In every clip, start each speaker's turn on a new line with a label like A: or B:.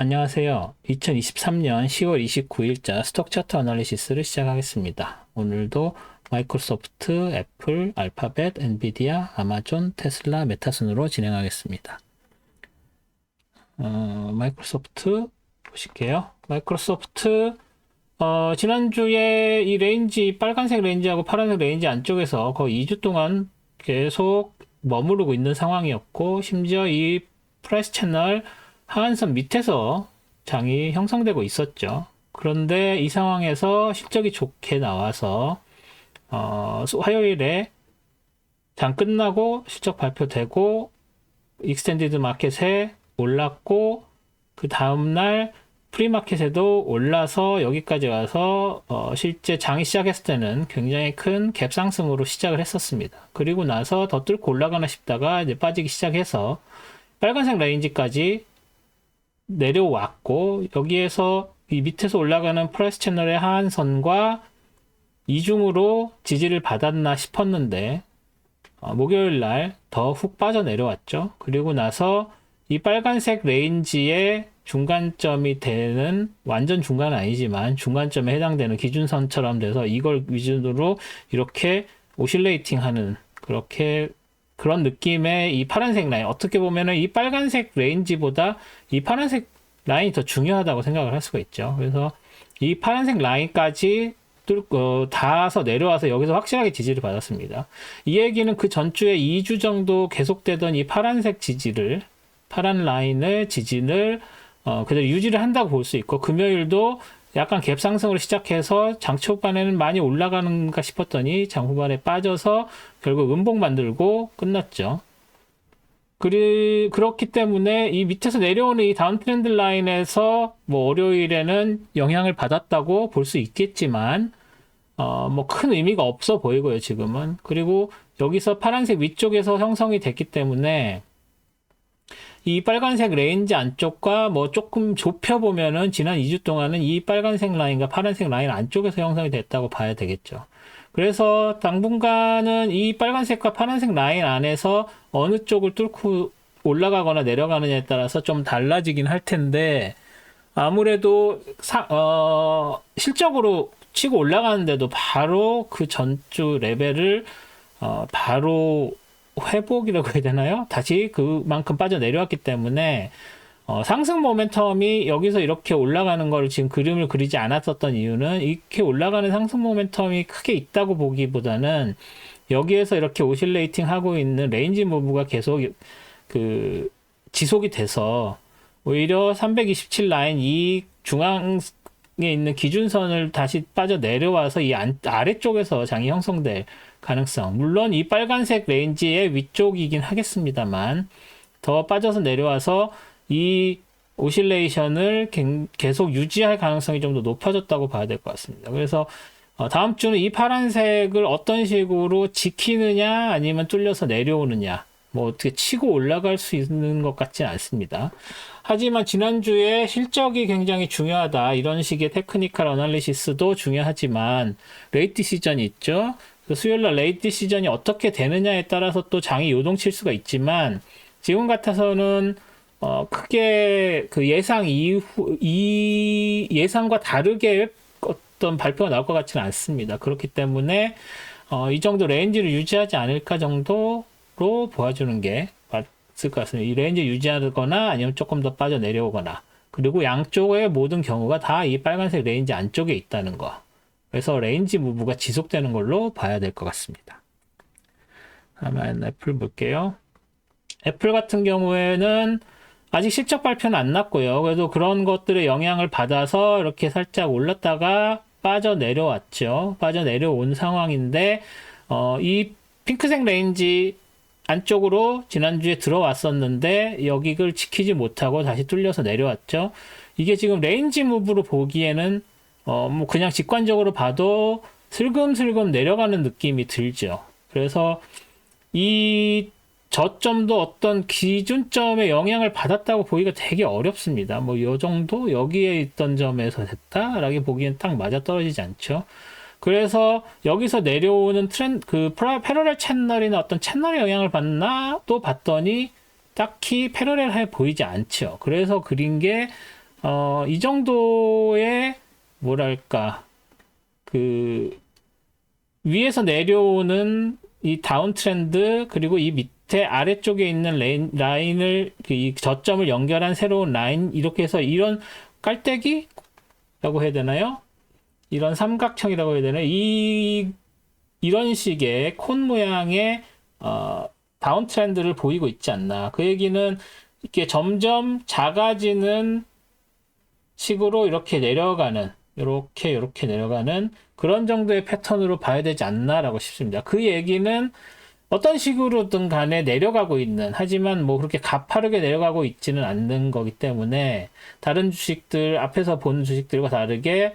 A: 안녕하세요. 2023년 10월 29일자 스톡 차트 어널리시스를 시작하겠습니다. 오늘도 마이크로소프트, 애플, 알파벳, 엔비디아, 아마존, 테슬라, 메타 순으로 진행하겠습니다. 마이크로소프트 보실게요. 마이크로소프트 지난주에 이 레인지 빨간색 레인지하고 파란색 레인지 안쪽에서 거의 2주 동안 계속 머무르고 있는 상황이었고, 심지어 이 프라이스 채널 하한선 밑에서 장이 형성되고 있었죠. 그런데 이 상황에서 실적이 좋게 나와서 화요일에 장 끝나고 실적 발표되고 익스텐디드 마켓에 올랐고, 그 다음날 프리마켓에도 올라서 여기까지 와서 실제 장이 시작했을 때는 굉장히 큰 갭 상승으로 시작을 했었습니다. 그리고 나서 더 뚫고 올라가나 싶다가 이제 빠지기 시작해서 빨간색 레인지까지 내려왔고, 여기에서 이 밑에서 올라가는 프라이스 채널의 하한선과 이중으로 지지를 받았나 싶었는데 목요일 날 더 훅 빠져 내려왔죠. 그리고 나서 이 빨간색 레인지의 중간점이 되는, 완전 중간은 아니지만 중간점에 해당되는 기준선처럼 돼서 이걸 기준으로 이렇게 오실레이팅 하는 그런 느낌의 이 파란색 라인, 어떻게 보면은 이 빨간색 레인지보다 이 파란색 라인이 더 중요하다고 생각을 할 수가 있죠. 그래서 이 파란색 라인까지 닿아서 내려와서 여기서 확실하게 지지를 받았습니다. 이 얘기는 그 전주에 2주 정도 계속되던 이 파란색 지지를, 파란 라인을 지지를 그대로 유지를 한다고 볼 수 있고, 금요일도 약간 갭 상승으로 시작해서 장 초반에는 많이 올라가는가 싶었더니 장 후반에 빠져서 결국 음봉 만들고 끝났죠. 그렇기 때문에 이 밑에서 내려오는 이 다운 트렌드 라인에서 뭐 월요일에는 영향을 받았다고 볼 수 있겠지만 뭐 큰 의미가 없어 보이고요, 지금은. 그리고 여기서 파란색 위쪽에서 형성이 됐기 때문에 이 빨간색 레인지 안쪽과 뭐 조금 좁혀보면은 지난 2주 동안은 이 빨간색 라인과 파란색 라인 안쪽에서 형성이 됐다고 봐야 되겠죠. 그래서 당분간은 이 빨간색과 파란색 라인 안에서 어느 쪽을 뚫고 올라가거나 내려가느냐에 따라서 좀 달라지긴 할 텐데, 아무래도 실적으로 치고 올라가는데도 바로 그 전주 레벨을 바로 회복이라고 해야 되나요? 다시 그만큼 빠져 내려왔기 때문에 상승 모멘텀이 여기서 이렇게 올라가는 걸 지금 그림을 그리지 않았었던 이유는, 이렇게 올라가는 상승 모멘텀이 크게 있다고 보기보다는 여기에서 이렇게 오실레이팅 하고 있는 레인지 무브가 계속 지속이 돼서 오히려 327 라인 이 중앙에 있는 기준선을 다시 빠져 내려와서 이 아래쪽에서 장이 형성될 가능성, 물론 이 빨간색 레인지의 위쪽이긴 하겠습니다만 더 빠져서 내려와서 이 오실레이션을 계속 유지할 가능성이 좀 더 높아졌다고 봐야 될 것 같습니다. 그래서 다음 주는 이 파란색을 어떤 식으로 지키느냐 아니면 뚫려서 내려오느냐, 뭐 어떻게 치고 올라갈 수 있는 것 같지는 않습니다. 하지만 지난주에 실적이 굉장히 중요하다, 이런 식의 테크니컬 어널리시스도 중요하지만 레이트 시전이 있죠. 수요일날 레이트 시전이 어떻게 되느냐에 따라서 또 장이 요동칠 수가 있지만, 지금 같아서는 크게 그 예상과 다르게 어떤 발표가 나올 것 같지는 않습니다. 그렇기 때문에 이 정도 레인지를 유지하지 않을까 정도로 보아주는 게 맞을 것 같습니다. 이 레인지 유지하거나 아니면 조금 더 빠져 내려오거나, 그리고 양쪽의 모든 경우가 다 이 빨간색 레인지 안쪽에 있다는 거. 그래서 레인지 무브가 지속되는 걸로 봐야 될 것 같습니다. 다음에 애플 볼게요. 애플 같은 경우에는 아직 실적 발표는 안 났고요. 그래도 그런 것들의 영향을 받아서 이렇게 살짝 올랐다가 빠져 내려왔죠. 빠져 내려온 상황인데 이 핑크색 레인지 안쪽으로 지난주에 들어왔었는데 여기를 지키지 못하고 다시 뚫려서 내려왔죠. 이게 지금 레인지 무브로 보기에는 뭐 그냥 직관적으로 봐도 슬금슬금 내려가는 느낌이 들죠. 그래서 이 저점도 어떤 기준점에 영향을 받았다고 보기가 되게 어렵습니다. 뭐 요 정도 여기에 있던 점에서 됐다라고 보기엔 딱 맞아 떨어지지 않죠. 그래서 여기서 내려오는 패러렐 채널이나 어떤 채널의 영향을 받나 또 봤더니 딱히 패러렐해 보이지 않죠. 그래서 그린 게 이 정도의 뭐랄까 그 위에서 내려오는 이 다운 트렌드 그리고 이 밑에 아래쪽에 있는 라인을 이 저점을 연결한 새로운 라인 이렇게 해서 이런 깔때기라고 해야 되나요? 이런 삼각형이라고 해야 되나요? 이런 식의 콘 모양의 다운 트렌드를 보이고 있지 않나. 그 얘기는 이렇게 점점 작아지는 식으로 이렇게 내려가는 이렇게 내려가는 그런 정도의 패턴으로 봐야 되지 않나라고 싶습니다. 그 얘기는 어떤 식으로든 간에 내려가고 있는 하지만 뭐 그렇게 가파르게 내려가고 있지는 않는 거기 때문에 다른 주식들 앞에서 보는 주식들과 다르게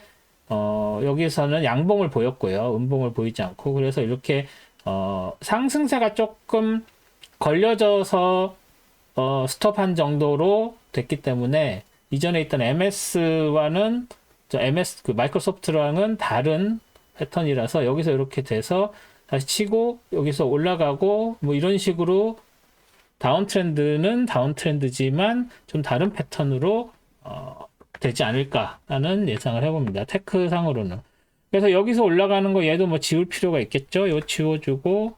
A: 여기서는 양봉을 보였고요. 음봉을 보이지 않고 그래서 이렇게 상승세가 조금 걸려져서 스톱한 정도로 됐기 때문에 이전에 있던 MS와는 MS 그 마이크로소프트랑은 다른 패턴이라서 여기서 이렇게 돼서 다시 치고 여기서 올라가고 뭐 이런 식으로 다운 트렌드는 다운 트렌드지만 좀 다른 패턴으로 되지 않을까라는 예상을 해봅니다. 테크 상으로는. 그래서 여기서 올라가는 거 얘도 뭐 지울 필요가 있겠죠. 요 지워주고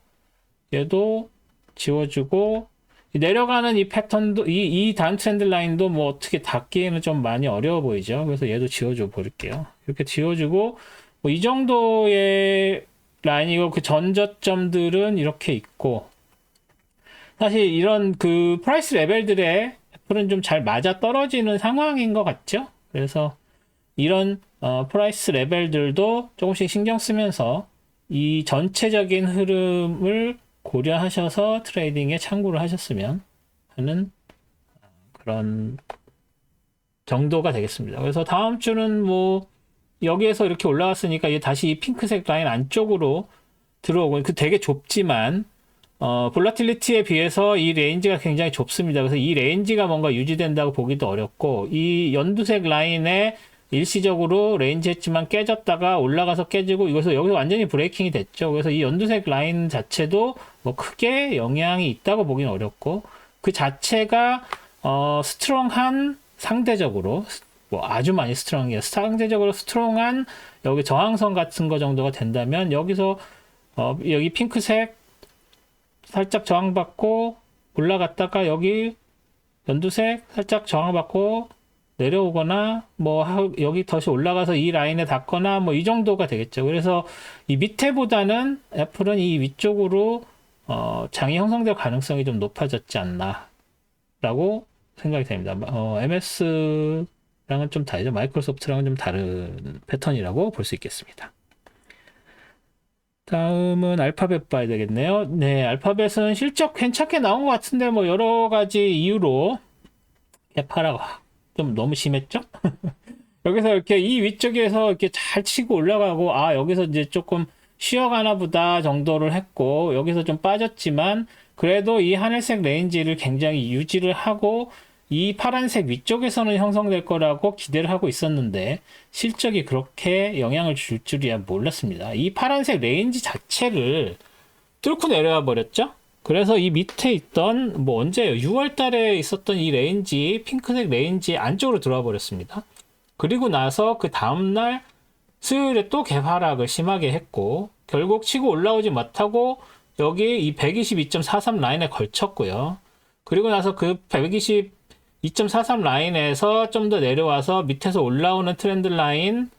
A: 얘도 지워주고 내려가는 이 패턴도 이 다운 트렌드 라인도 뭐 어떻게 닫기에는 좀 많이 어려워 보이죠. 그래서 얘도 지워줘 버릴게요. 이렇게 지워주고 뭐 이 정도의 라인이고 그 전저점들은 이렇게 있고 사실 이런 그 프라이스 레벨들의 애플은 좀 잘 맞아 떨어지는 상황인 것 같죠. 그래서 이런 프라이스 레벨들도 조금씩 신경 쓰면서 이 전체적인 흐름을 고려하셔서 트레이딩에 참고를 하셨으면 하는 그런 정도가 되겠습니다. 그래서 다음 주는 뭐 여기에서 이렇게 올라왔으니까 이제 다시 이 핑크색 라인 안쪽으로 들어오고 그 되게 좁지만 볼라틸리티에 비해서 이 레인지가 굉장히 좁습니다. 그래서 이 레인지가 뭔가 유지된다고 보기도 어렵고 이 연두색 라인에 일시적으로 레인지 했지만 깨졌다가 올라가서 깨지고 여기서 완전히 브레이킹이 됐죠. 그래서 이 연두색 라인 자체도 뭐 크게 영향이 있다고 보기는 어렵고 그 자체가 스트롱한 상대적으로 뭐 아주 많이 스트롱한 게 상대적으로 스트롱한 여기 저항선 같은 거 정도가 된다면 여기서 여기 핑크색 살짝 저항받고 올라갔다가 여기 연두색 살짝 저항받고 내려오거나 뭐 여기 다시 올라가서 이 라인에 닿거나 뭐 이 정도가 되겠죠. 그래서 이 밑에보다는 애플은 이 위쪽으로 장이 형성될 가능성이 좀 높아졌지 않나 라고 생각이 됩니다. MS랑은 좀 다르죠. 마이크로소프트랑은 좀 다른 패턴이라고 볼 수 있겠습니다. 다음은 알파벳 봐야 되겠네요. 네, 알파벳은 실적 괜찮게 나온 것 같은데 뭐 여러 가지 이유로 개파라고 좀 너무 심했죠? 여기서 이렇게 이 위쪽에서 이렇게 잘 치고 올라가고 여기서 이제 조금 쉬어가나 보다 정도를 했고 여기서 좀 빠졌지만 그래도 이 하늘색 레인지를 굉장히 유지를 하고 이 파란색 위쪽에서는 형성될 거라고 기대를 하고 있었는데 실적이 그렇게 영향을 줄 줄이야 몰랐습니다. 이 파란색 레인지 자체를 뚫고 내려와 버렸죠? 그래서 이 밑에 있던 뭐 언제요? 6월 달에 있었던 이 레인지 핑크색 레인지 안쪽으로 들어와 버렸습니다. 그리고 나서 그 다음날 수요일에 또 개하락을 심하게 했고 결국 치고 올라오지 못하고 여기 이 122.43 라인에 걸쳤고요. 그리고 나서 그 122.43 라인에서 좀 더 내려와서 밑에서 올라오는 트렌드 라인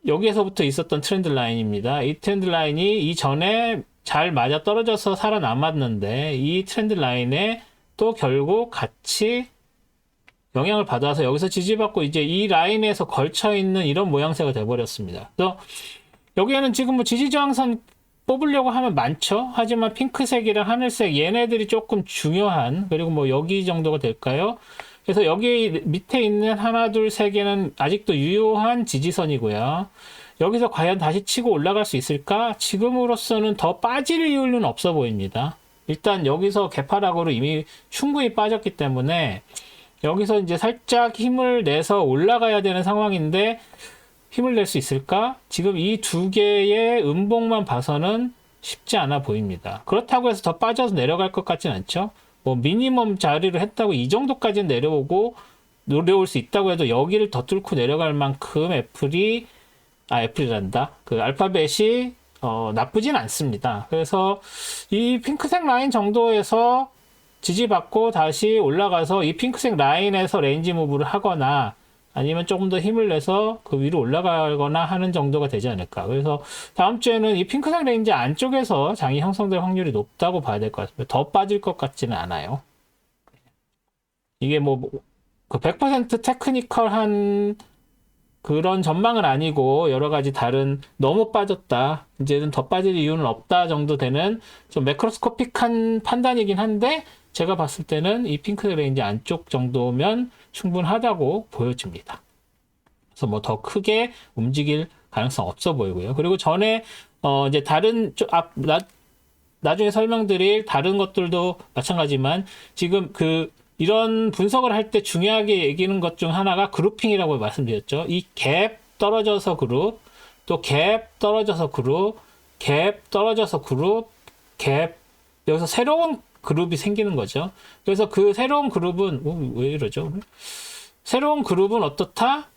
A: 여기에서부터 있었던 트렌드 라인입니다. 이 트렌드 라인이 이전에 잘 맞아 떨어져서 살아남았는데 이 트렌드 라인에 또 결국 같이 영향을 받아서 여기서 지지받고 이제 이 라인에서 걸쳐 있는 이런 모양새가 돼버렸습니다. 그래서 여기에는 지금 뭐 지지저항선 뽑으려고 하면 많죠. 하지만 핑크색이랑 하늘색 얘네들이 조금 중요한 그리고 뭐 여기 정도가 될까요? 그래서 여기 밑에 있는 하나 둘 세 개는 아직도 유효한 지지선이고요. 여기서 과연 다시 치고 올라갈 수 있을까? 지금으로서는 더 빠질 이유는 없어 보입니다. 일단 여기서 개파락으로 이미 충분히 빠졌기 때문에 여기서 이제 살짝 힘을 내서 올라가야 되는 상황인데 힘을 낼 수 있을까? 지금 이 두 개의 음봉만 봐서는 쉽지 않아 보입니다. 그렇다고 해서 더 빠져서 내려갈 것 같진 않죠. 뭐 미니멈 자리를 했다고 이 정도까지는 내려오고 내려올 수 있다고 해도 여기를 더 뚫고 내려갈 만큼 애플이란다. 그 알파벳이 나쁘진 않습니다. 그래서 이 핑크색 라인 정도에서 지지받고 다시 올라가서 이 핑크색 라인에서 레인지 무브를 하거나 아니면 조금 더 힘을 내서 그 위로 올라가거나 하는 정도가 되지 않을까. 그래서 다음 주에는 이 핑크색 레인지 안쪽에서 장이 형성될 확률이 높다고 봐야 될 것 같습니다. 더 빠질 것 같지는 않아요. 이게 그 100% 테크니컬한 그런 전망은 아니고 여러 가지 다른 너무 빠졌다, 이제는 더 빠질 이유는 없다 정도 되는 좀 매크로스코픽한 판단이긴 한데 제가 봤을 때는 이 핑크색 레인지 안쪽 정도면 충분하다고 보여집니다. 그래서 더 크게 움직일 가능성 없어 보이고요. 그리고 전에 이제 다른 나중에 설명드릴 다른 것들도 마찬가지지만 지금 이런 분석을 할 때 중요하게 얘기하는 것 중 하나가 그룹핑이라고 말씀드렸죠. 이 갭 떨어져서 그룹, 또 갭 떨어져서 그룹, 갭 떨어져서 그룹, 갭, 여기서 새로운 그룹이 생기는 거죠. 그래서 그 새로운 그룹은, 왜 이러죠? 새로운 그룹은 어떻다?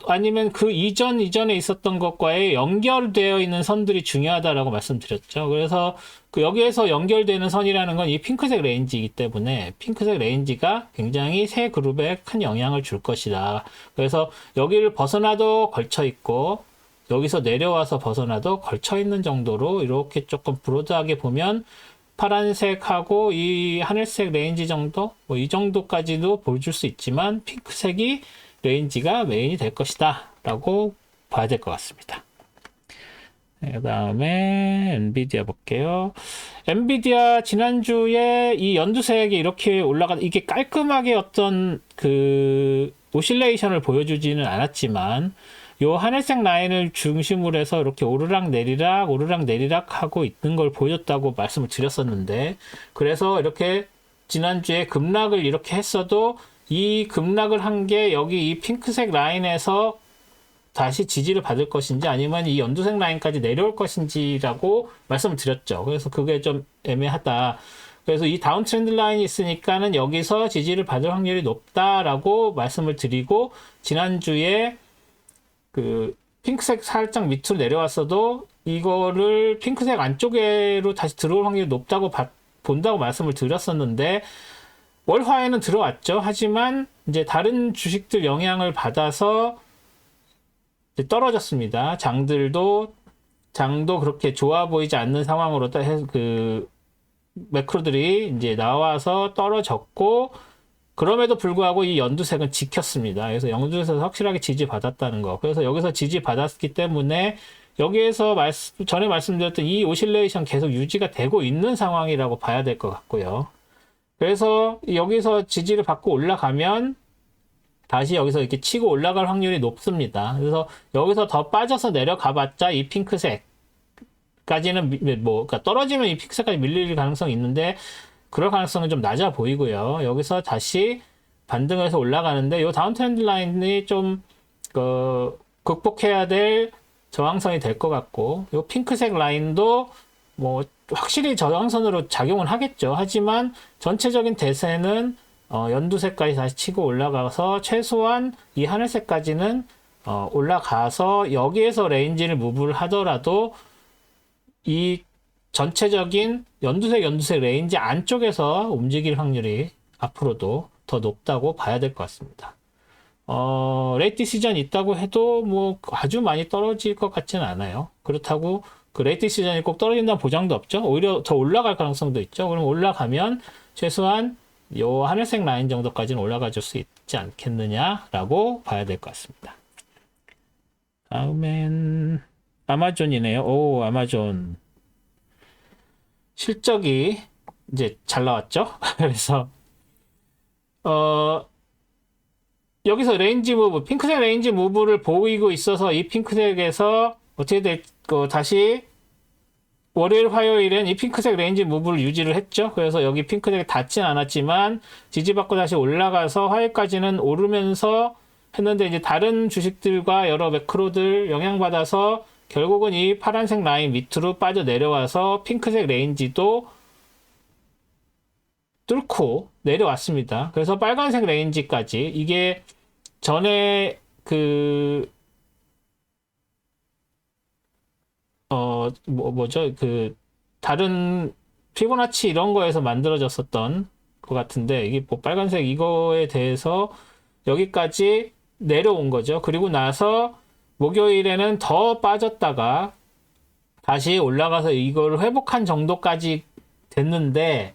A: 아니면 그 이전에 있었던 것과의 연결되어 있는 선들이 중요하다라고 말씀드렸죠. 그래서 여기에서 연결되는 선이라는 건 이 핑크색 레인지이기 때문에 핑크색 레인지가 굉장히 새 그룹에 큰 영향을 줄 것이다. 그래서 여기를 벗어나도 걸쳐 있고, 여기서 내려와서 벗어나도 걸쳐 있는 정도로 이렇게 조금 브로드하게 보면 파란색하고 이 하늘색 레인지 정도, 이 정도까지도 보여줄 수 있지만 핑크색이 레인지가 메인이 될 것이다 라고 봐야 될 것 같습니다. 그 다음에 엔비디아 볼게요. 엔비디아 지난주에 이 연두색이 이렇게 이게 깔끔하게 어떤 오실레이션을 보여주지는 않았지만 요 하늘색 라인을 중심으로 해서 이렇게 오르락 내리락 하고 있는 걸 보여줬다고 말씀을 드렸었는데, 그래서 이렇게 지난주에 급락을 이렇게 했어도 이 급락을 한 게 여기 이 핑크색 라인에서 다시 지지를 받을 것인지 아니면 이 연두색 라인까지 내려올 것인지라고 말씀을 드렸죠. 그래서 그게 좀 애매하다. 그래서 이 다운 트렌드 라인이 있으니까는 여기서 지지를 받을 확률이 높다라고 말씀을 드리고, 지난주에 핑크색 살짝 밑으로 내려왔어도 이거를 핑크색 안쪽으로 다시 들어올 확률이 높다고 본다고 말씀을 드렸었는데, 월화에는 들어왔죠. 하지만 이제 다른 주식들 영향을 받아서 이제 떨어졌습니다. 장도 그렇게 좋아 보이지 않는 상황으로 매크로들이 이제 나와서 떨어졌고, 그럼에도 불구하고 이 연두색은 지켰습니다. 그래서 연두색에서 확실하게 지지받았다는 거. 그래서 여기서 지지받았기 때문에 여기에서 전에 말씀드렸던 이 오실레이션 계속 유지가 되고 있는 상황이라고 봐야 될 것 같고요. 그래서 여기서 지지를 받고 올라가면 다시 여기서 이렇게 치고 올라갈 확률이 높습니다. 그래서 여기서 더 빠져서 내려가봤자 이 핑크색까지는 그러니까 떨어지면 이 핑크색까지 밀릴 가능성이 있는데 그럴 가능성은 좀 낮아 보이고요. 여기서 다시 반등을 해서 올라가는데 이 다운 트렌드 라인이 좀 극복해야 될 저항선이 될 것 같고, 이 핑크색 라인도 확실히 저항선으로 작용을 하겠죠. 하지만 전체적인 대세는 연두색까지 다시 치고 올라가서 최소한 이 하늘색까지는 올라가서 여기에서 레인지를 무브를 하더라도 이 전체적인 연두색 레인지 안쪽에서 움직일 확률이 앞으로도 더 높다고 봐야 될 것 같습니다. 레이트 시즌이 있다고 해도 아주 많이 떨어질 것 같지는 않아요. 그렇다고 레이트 시즌이 꼭 떨어진다는 보장도 없죠. 오히려 더 올라갈 가능성도 있죠. 그럼 올라가면 최소한 요 하늘색 라인 정도까지는 올라가 줄 수 있지 않겠느냐라고 봐야 될 것 같습니다. 다음엔 아마존이네요. 아마존 실적이 이제 잘 나왔죠. 그래서 여기서 레인지 무브, 핑크색 레인지 무브를 보이고 있어서 이 핑크색에서 어떻게 다시 월요일, 화요일엔 이 핑크색 레인지 무브를 유지를 했죠. 그래서 여기 핑크색이 닿진 않았지만 지지받고 다시 올라가서 화요일까지는 오르면서 했는데, 이제 다른 주식들과 여러 매크로들 영향받아서 결국은 이 파란색 라인 밑으로 빠져 내려와서 핑크색 레인지도 뚫고 내려왔습니다. 그래서 빨간색 레인지까지 이게 전에 그 뭐죠? 그 다른 피보나치 이런 거에서 만들어졌었던 것 같은데 이게 뭐 빨간색 이거에 대해서 여기까지 내려온 거죠. 그리고 나서 목요일에는 더 빠졌다가 다시 올라가서 이거를 회복한 정도까지 됐는데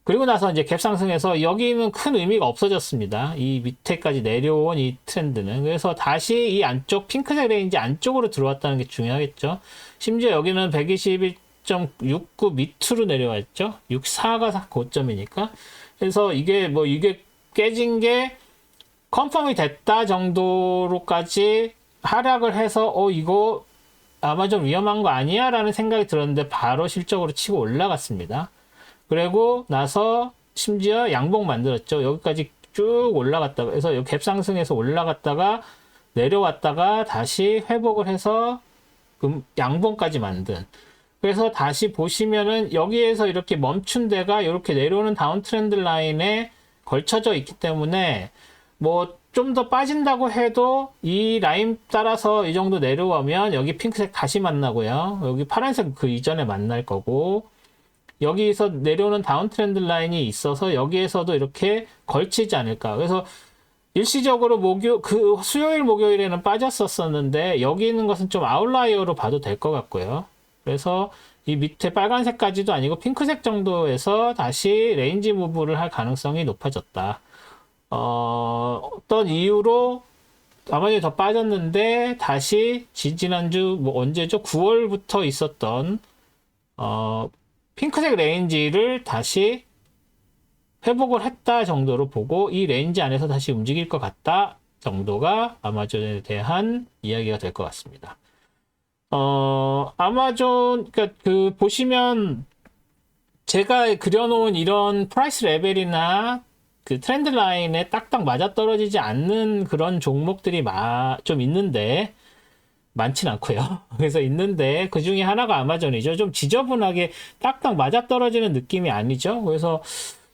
A: 그리고 나서 이제 갭 상승해서 여기는 큰 의미가 없어졌습니다. 이 밑에까지 내려온 이 트렌드는. 그래서 다시 이 안쪽 핑크색 레인지 안쪽으로 들어왔다는 게 중요하겠죠. 심지어 여기는 121.69 밑으로 내려왔죠. 64가 고점이니까. 그래서 이게 깨진 게 컨펌이 됐다 정도로까지 하락을 해서 이거 아마존 위험한 거 아니야? 라는 생각이 들었는데 바로 실적으로 치고 올라갔습니다. 그리고 나서 심지어 양봉 만들었죠. 여기까지 쭉 올라갔다가 그래서 갭 상승해서 올라갔다가 내려왔다가 다시 회복을 해서 양봉까지 만든. 그래서 다시 보시면은 여기에서 이렇게 멈춘 데가 이렇게 내려오는 다운 트렌드 라인에 걸쳐져 있기 때문에 뭐 좀 더 빠진다고 해도 이 라인 따라서 이 정도 내려오면 여기 핑크색 다시 만나고요. 여기 파란색 그 이전에 만날 거고 여기서 내려오는 다운 트렌드 라인이 있어서 여기에서도 이렇게 걸치지 않을까. 그래서 일시적으로 수요일 목요일에는 빠졌었는데 여기 있는 것은 좀 아웃라이어로 봐도 될 것 같고요. 그래서 이 밑에 빨간색까지도 아니고 핑크색 정도에서 다시 레인지 무브를 할 가능성이 높아졌다. 어떤 이유로 아마존이 더 빠졌는데 다시 지난주 뭐 언제죠? 9월부터 있었던 핑크색 레인지를 다시 회복을 했다 정도로 보고 이 레인지 안에서 다시 움직일 것 같다 정도가 아마존에 대한 이야기가 될 것 같습니다. 아마존, 그러니까 보시면 제가 그려놓은 이런 프라이스 레벨이나 그 트렌드 라인에 딱딱 맞아떨어지지 않는 그런 종목들이 좀 있는데, 많진 않고요. 그래서 있는데 그 중에 하나가 아마존이죠. 좀 지저분하게 딱딱 맞아떨어지는 느낌이 아니죠. 그래서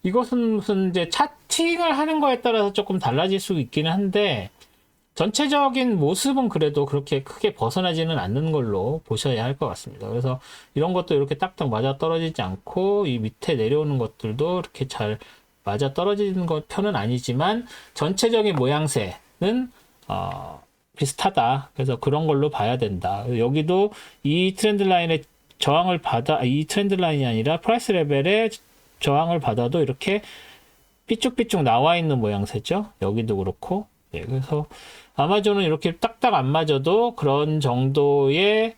A: 이것은 무슨 이제 차팅을 하는 거에 따라서 조금 달라질 수 있기는 한데 전체적인 모습은 그래도 그렇게 크게 벗어나지는 않는 걸로 보셔야 할 것 같습니다. 그래서 이런 것도 이렇게 딱딱 맞아떨어지지 않고 이 밑에 내려오는 것들도 이렇게 잘 맞아떨어지는 편은 아니지만 전체적인 모양새는 비슷하다. 그래서 그런 걸로 봐야 된다. 여기도 이 트렌드 라인의 이 트렌드 라인이 아니라 프라이스 레벨의 저항을 받아도 이렇게 삐쭉삐쭉 나와 있는 모양새죠. 여기도 그렇고. 네, 그래서 아마존은 이렇게 딱딱 안 맞아도 그런 정도의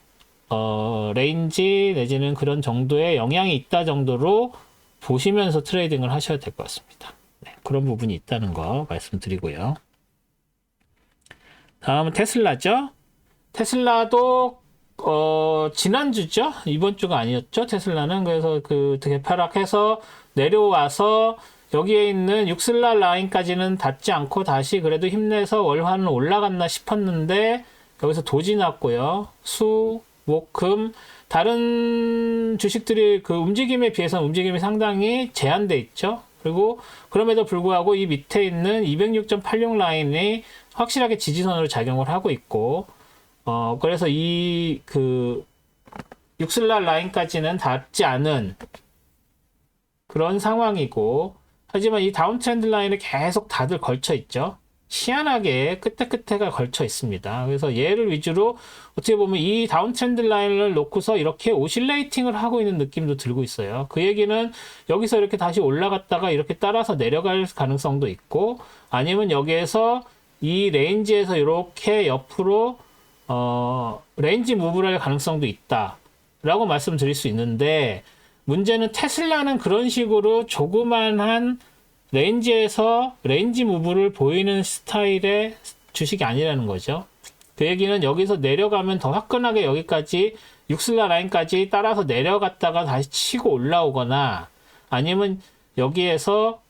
A: 레인지 내지는 그런 정도의 영향이 있다 정도로 보시면서 트레이딩을 하셔야 될 것 같습니다. 네, 그런 부분이 있다는 거 말씀드리고요. 다음은 테슬라죠. 테슬라도 지난주죠. 이번 주가 아니었죠. 테슬라는 그래서 그 대파락해서 내려와서 여기에 있는 6슬라 라인까지는 닿지 않고 다시 그래도 힘내서 월화는 올라갔나 싶었는데 여기서 도지 났고요. 수, 목, 금 다른 주식들이 그 움직임에 비해서는 움직임이 상당히 제한돼 있죠. 그리고 그럼에도 불구하고 이 밑에 있는 206.86 라인이 확실하게 지지선으로 작용을 하고 있고 그래서 이 6슬라 라인까지는 닿지 않은 그런 상황이고 하지만 이 다운 트렌드 라인에 계속 다들 걸쳐 있죠. 희한하게 끝에가 걸쳐 있습니다. 그래서 얘를 위주로 어떻게 보면 이 다운 트렌드 라인을 놓고서 이렇게 오실레이팅을 하고 있는 느낌도 들고 있어요. 그 얘기는 여기서 이렇게 다시 올라갔다가 이렇게 따라서 내려갈 가능성도 있고 아니면 여기에서 이 레인지에서 이렇게 옆으로 레인지 무브를 할 가능성도 있다 라고 말씀드릴 수 있는데 문제는 테슬라는 그런 식으로 조그만한 레인지에서 레인지 무브를 보이는 스타일의 주식이 아니라는 거죠. 그 얘기는 여기서 내려가면 더 화끈하게 여기까지 6슬라 라인까지 따라서 내려갔다가 다시 치고 올라오거나 아니면 여기에서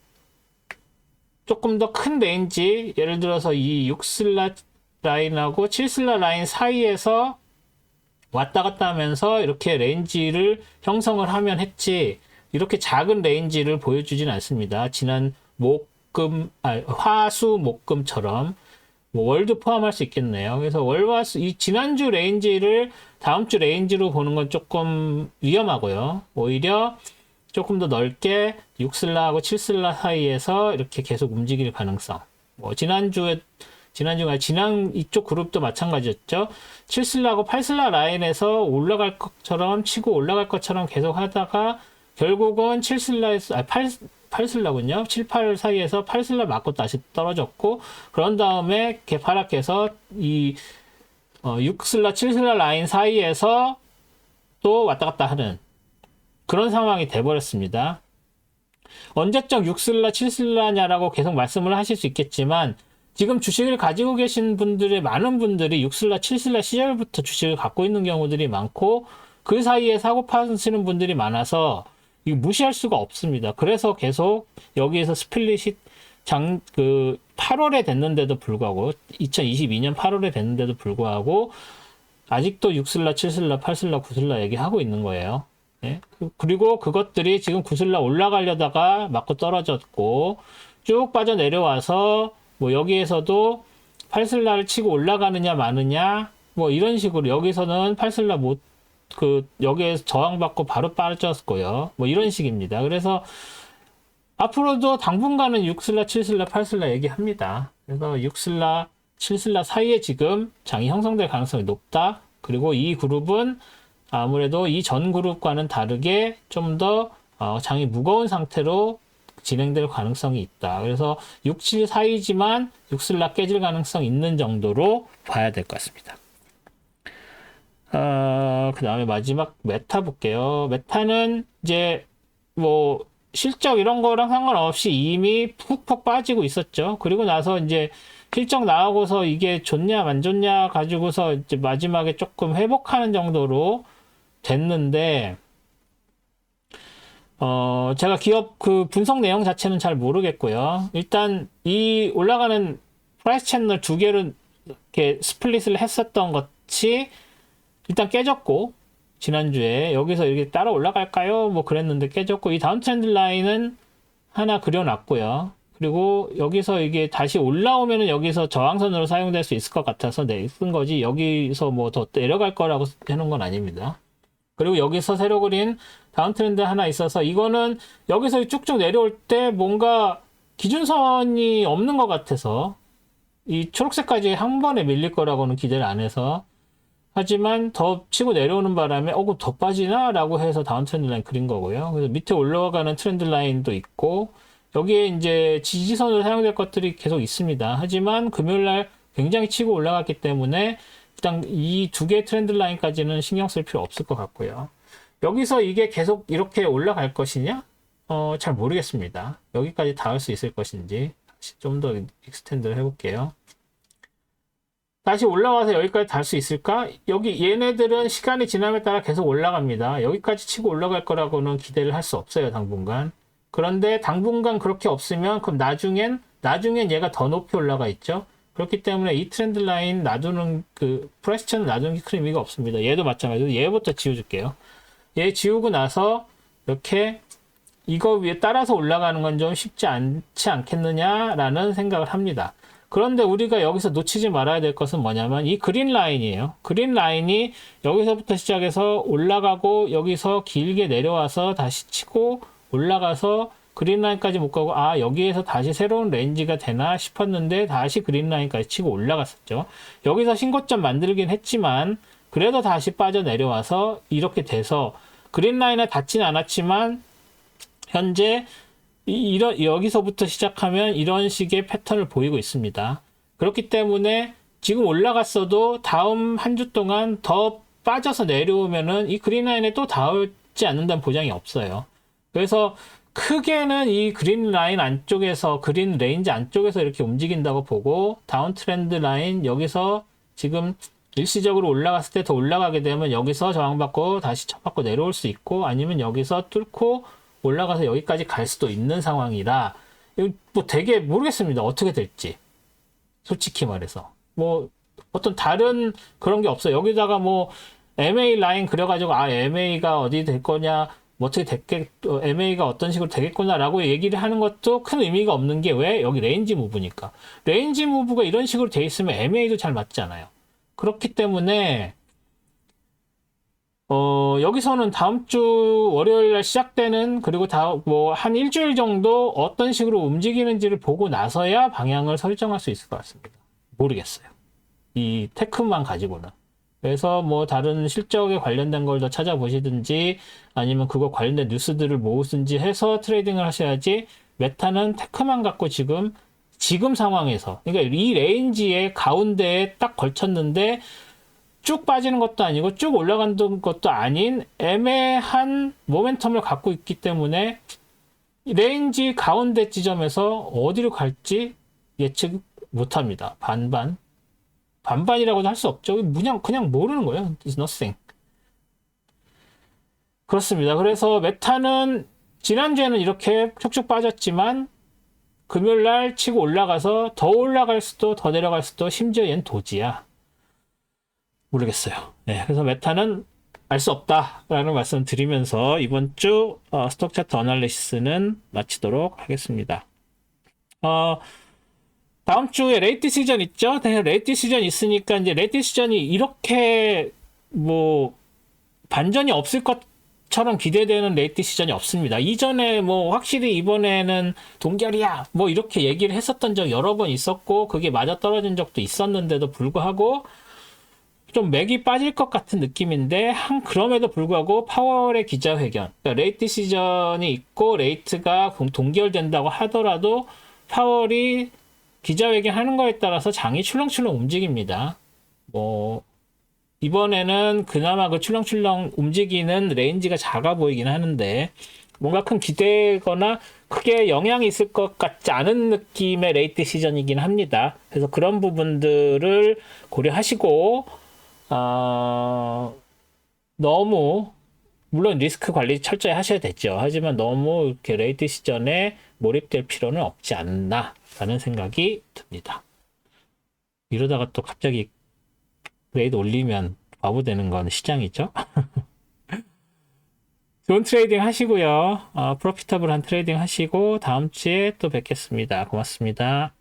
A: 조금 더 큰 레인지 예를 들어서 이 6슬라 라인하고 7슬라 라인 사이에서 왔다 갔다 하면서 이렇게 레인지를 형성을 하면 했지 이렇게 작은 레인지를 보여주진 않습니다. 지난 화수 목금처럼 뭐 월도 포함할 수 있겠네요. 그래서 월화수 이 지난주 레인지를 다음 주 레인지로 보는 건 조금 위험하고요. 오히려 조금 더 넓게 6슬라하고 7슬라 사이에서 이렇게 계속 움직일 가능성. 뭐 지난주가 지난 이쪽 그룹도 마찬가지였죠. 7슬라하고 8슬라 라인에서 올라갈 것처럼 치고 올라갈 것처럼 계속 하다가 결국은 7슬라에서 8슬라군요. 7, 8 사이에서 8슬라 맞고 다시 떨어졌고 그런 다음에 개파락해서 이 6슬라, 7슬라 라인 사이에서 또 왔다 갔다 하는 그런 상황이 돼버렸습니다. 언제적 6슬라, 7슬라냐라고 계속 말씀을 하실 수 있겠지만 지금 주식을 가지고 계신 분들의 많은 분들이 6슬라, 7슬라 시절부터 주식을 갖고 있는 경우들이 많고 그 사이에 사고 파시는 분들이 많아서 이거 무시할 수가 없습니다. 그래서 계속 여기에서 스플릿이 8월에 됐는데도 불구하고 2022년 8월에 됐는데도 불구하고 아직도 6슬라, 7슬라, 8슬라, 9슬라 얘기하고 있는 거예요. 네? 그리고 그것들이 지금 9슬라 올라가려다가 맞고 떨어졌고 쭉 빠져 내려와서 뭐 여기에서도 8슬라를 치고 올라가느냐 마느냐 뭐 이런 식으로 여기서는 8슬라 여기에서 저항받고 바로 빠졌고요. 뭐 이런 식입니다. 그래서 앞으로도 당분간은 6슬라, 7슬라, 8슬라 얘기합니다. 그래서 6슬라, 7슬라 사이에 지금 장이 형성될 가능성이 높다. 그리고 이 그룹은 아무래도 이 전 그룹과는 다르게 좀 더 장이 무거운 상태로 진행될 가능성이 있다. 그래서 6, 7 사이지만 6슬라 깨질 가능성 있는 정도로 봐야 될 것 같습니다. 그 다음에 마지막 메타 볼게요. 메타는 이제 뭐 실적 이런 거랑 상관없이 이미 푹푹 빠지고 있었죠. 그리고 나서 이제 실적 나오고서 이게 좋냐 안 좋냐 가지고서 이제 마지막에 조금 회복하는 정도로 됐는데 제가 기업 그 분석 내용 자체는 잘 모르겠고요. 일단 이 올라가는 프라이스 채널 두 개로 이렇게 스플릿을 했었던 것이 일단 깨졌고 지난주에 여기서 이렇게 따라 올라갈까요? 뭐 그랬는데 깨졌고 이 다운 트렌드 라인은 하나 그려놨고요. 그리고 여기서 이게 다시 올라오면은 여기서 저항선으로 사용될 수 있을 것 같아서 쓴 거지 여기서 뭐 더 내려갈 거라고 해놓은 건 아닙니다. 그리고 여기서 새로 그린 다운 트렌드 하나 있어서 이거는 여기서 쭉쭉 내려올 때 뭔가 기준선이 없는 것 같아서 이 초록색까지 한 번에 밀릴 거라고는 기대를 안 해서 하지만 더 치고 내려오는 바람에 더 빠지나? 라고 해서 다운 트렌드 라인 그린 거고요. 그래서 밑에 올라가는 트렌드 라인도 있고 여기에 이제 지지선으로 사용될 것들이 계속 있습니다. 하지만 금요일날 굉장히 치고 올라갔기 때문에 일단 이 두 개의 트렌드 라인까지는 신경 쓸 필요 없을 것 같고요. 여기서 이게 계속 이렇게 올라갈 것이냐? 잘 모르겠습니다. 여기까지 닿을 수 있을 것인지 좀 더 익스텐드를 해볼게요. 다시 올라와서 여기까지 닿을 수 있을까? 여기 얘네들은 시간이 지남에 따라 계속 올라갑니다. 여기까지 치고 올라갈 거라고는 기대를 할 수 없어요, 당분간. 그런데 당분간 그렇게 없으면 그럼 나중엔 얘가 더 높이 올라가 있죠. 그렇기 때문에 이 트렌드 라인 놔두는 프라이스 채널 놔두는 게 큰 의미가 없습니다. 얘도 마찬가지로 얘부터 지워줄게요. 얘 지우고 나서 이렇게 이거 위에 따라서 올라가는 건 좀 쉽지 않지 않겠느냐라는 생각을 합니다. 그런데 우리가 여기서 놓치지 말아야 될 것은 뭐냐면 이 그린 라인이에요. 그린 라인이 여기서부터 시작해서 올라가고 여기서 길게 내려와서 다시 치고 올라가서 그린 라인까지 못 가고 여기에서 다시 새로운 레인지가 되나 싶었는데 다시 그린 라인까지 치고 올라갔었죠. 여기서 신고점 만들긴 했지만 그래도 다시 빠져 내려와서 이렇게 돼서 그린 라인에 닿진 않았지만 현재 여기서부터 시작하면 이런 식의 패턴을 보이고 있습니다. 그렇기 때문에 지금 올라갔어도 다음 한 주 동안 더 빠져서 내려오면은 이 그린 라인에 또 닿지 않는다는 보장이 없어요. 그래서 크게는 이 그린 라인 안쪽에서 그린 레인지 안쪽에서 이렇게 움직인다고 보고 다운 트렌드 라인 여기서 지금 일시적으로 올라갔을 때 더 올라가게 되면 여기서 저항받고 다시 쳐받고 내려올 수 있고 아니면 여기서 뚫고 올라가서 여기까지 갈 수도 있는 상황이라 뭐 되게 모르겠습니다. 어떻게 될지 솔직히 말해서 뭐 어떤 다른 그런 게 없어요. 여기다가 뭐 MA 라인 그려가지고 MA가 어디 될 거냐 뭐 어떻게 MA가 어떤 식으로 되겠구나라고 얘기를 하는 것도 큰 의미가 없는 게 왜? 여기 레인지 무브니까. 레인지 무브가 이런 식으로 돼 있으면 MA도 잘 맞잖아요. 그렇기 때문에 여기서는 다음 주 월요일 날 시작되는, 그리고 뭐 한 일주일 정도 어떤 식으로 움직이는지를 보고 나서야 방향을 설정할 수 있을 것 같습니다. 모르겠어요. 이 테크만 가지고는. 그래서 뭐 다른 실적에 관련된 걸 더 찾아보시든지 아니면 그거 관련된 뉴스들을 모으든지 해서 트레이딩을 하셔야지, 메타는 테크만 갖고 지금 상황에서, 그러니까 이 레인지의 가운데에 딱 걸쳤는데 쭉 빠지는 것도 아니고 쭉 올라가는 것도 아닌 애매한 모멘텀을 갖고 있기 때문에 레인지 가운데 지점에서 어디로 갈지 예측 못합니다. 반반이라고도 할 수 없죠. 그냥 모르는 거예요. It's nothing. 그렇습니다. 그래서 메타는 지난주에는 이렇게 쭉쭉 빠졌지만 금요일날 치고 올라가서 더 올라갈 수도 더 내려갈 수도, 심지어 얜 도지야. 모르겠어요. 네, 그래서 메타는 알 수 없다라는 말씀 드리면서 이번 주 스톡 차트 어널리시스는 마치도록 하겠습니다. 다음 주에 레이트 시전 있죠? 레이트 시전 있으니까 이제 레이트 시전이 이렇게 뭐 반전이 없을 것처럼 기대되는 레이트 시전이 없습니다. 이전에 뭐 확실히 이번에는 동결이야 뭐 이렇게 얘기를 했었던 적 여러 번 있었고, 그게 맞아 떨어진 적도 있었는데도 불구하고 좀 맥이 빠질 것 같은 느낌인데, 그럼에도 불구하고 파월의 기자회견, 그러니까 레이트 시전이 있고 레이트가 동결된다고 하더라도 파월이 기자회견 하는 거에 따라서 장이 출렁출렁 움직입니다. 뭐 이번에는 그나마 그 출렁출렁 움직이는 레인지가 작아 보이긴 하는데, 뭔가 큰 기대거나 크게 영향이 있을 것 같지 않은 느낌의 레이트 시전이긴 합니다. 그래서 그런 부분들을 고려하시고 너무, 물론 리스크 관리 철저히 하셔야 되죠. 하지만 너무 이렇게 레이트 시전에 몰입될 필요는 없지 않나 라는 생각이 듭니다. 이러다가 또 갑자기 레이드 올리면 바보 되는 건 시장이죠. 좋은 트레이딩 하시고요. 프로피터블한 트레이딩 하시고 다음 주에 또 뵙겠습니다. 고맙습니다.